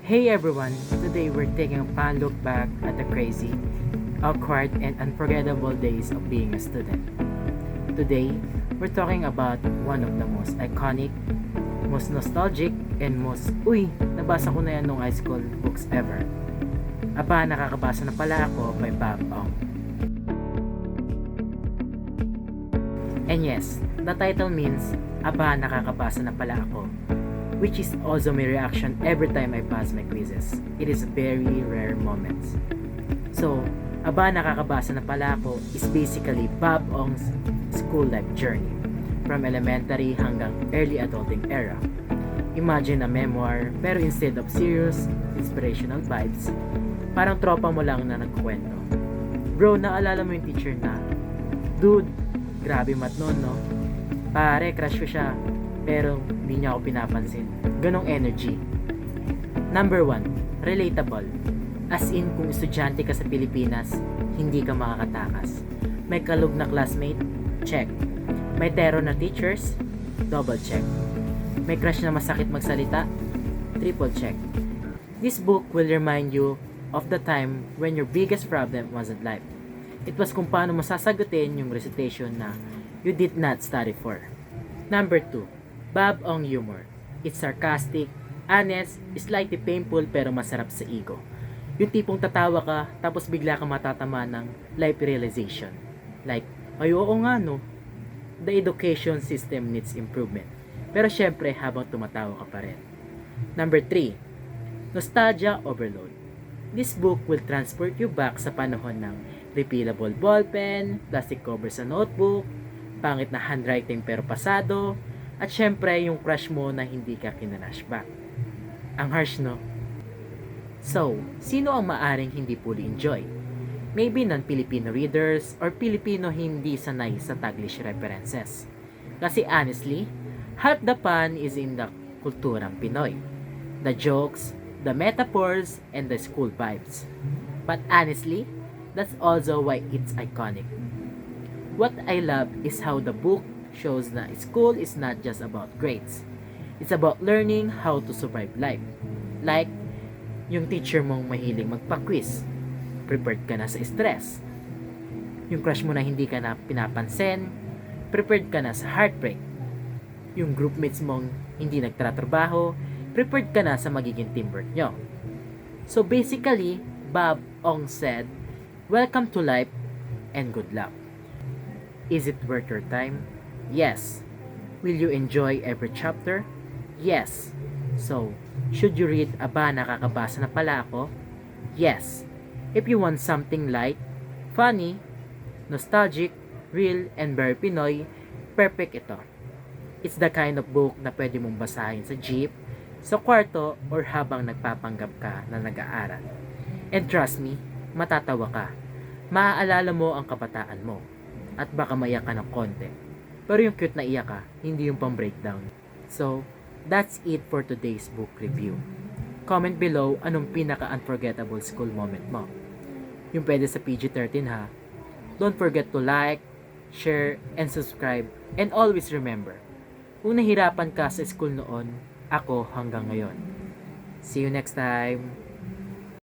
Hey everyone, today we're taking a fun look back at the crazy, awkward, and unforgettable days of being a student. Today, we're talking about one of the most iconic, most nostalgic, and nabasa ko na yan nung high school books ever. Aba, nakakabasa na pala ako by Bob Ong. And yes, the title means, aba, nakakabasa na pala ako, which is also my reaction every time I pass my quizzes. It is a very rare moment. So, aba nakakabasa na pala ako is basically Bob Ong's school life journey from elementary hanggang early adulting era. Imagine a memoir pero instead of serious, inspirational vibes, parang tropa mo lang na nagkwento. Bro, naalala mo yung teacher na, dude, grabe mat nun, no? Pare, crush ko siya. Pero hindi niya ako pinapansin. Ganong energy. Number 1, relatable. As in, kung estudyante ka sa Pilipinas, hindi ka makakatakas. May kalug na classmate? Check. May terror na teachers? Double check. May crush na masakit magsalita? Triple check. This book will remind you of the time when your biggest problem wasn't life. It was kung paano masasagutin yung recitation na you did not study for. Number 2, Bob Ong humor. It's sarcastic, honest, slightly painful pero masarap sa ego. Yung tipong tatawa ka tapos bigla kang matatama ng life realization. Like, ay oo nga no, the education system needs improvement. Pero syempre habang tumatawa ka pa rin. Number 3, nostalgia overload. This book will transport you back sa panahon ng refillable ballpen, plastic cover sa notebook, pangit na handwriting pero pasado, at syempre, yung crush mo na hindi ka kinarashback. Ang harsh, no? So, sino ang maaring hindi fully enjoy? Maybe non-Filipino readers or Filipino hindi sanay sa Taglish references. Kasi honestly, half the fun is in the kulturang Pinoy. The jokes, the metaphors, and the school vibes. But honestly, that's also why it's iconic. What I love is how the book shows na school is not just about grades. It's about learning how to survive life. Like, yung teacher mong mahilig magpa-quiz. Prepared ka na sa stress. Yung crush mo na hindi ka na pinapansin. Prepared ka na sa heartbreak. Yung groupmates mong hindi nagtatrabaho. Prepared ka na sa magiging teamwork nyo. So basically, Bob Ong said, welcome to life and good luck. Is it worth your time? Yes. Will you enjoy every chapter? Yes. So, should you read aba nakakabasa na pala ako? Yes. If you want something light, funny, nostalgic, real, and very Pinoy, perfect ito. It's the kind of book na pwede mong basahin sa jeep, sa kwarto, or habang nagpapanggap ka na nag-aaral. And trust me, matatawa ka. Maaalala mo ang kabataan mo. At baka maiyak ka ng konti. Pero yung cute na iyak ka, hindi yung pang-breakdown. So, that's it for today's book review. Comment below anong pinaka-unforgettable school moment mo. Yung pwede sa PG-13 ha. Don't forget to like, share, and subscribe. And always remember, kung nahirapan ka sa school noon, ako hanggang ngayon. See you next time!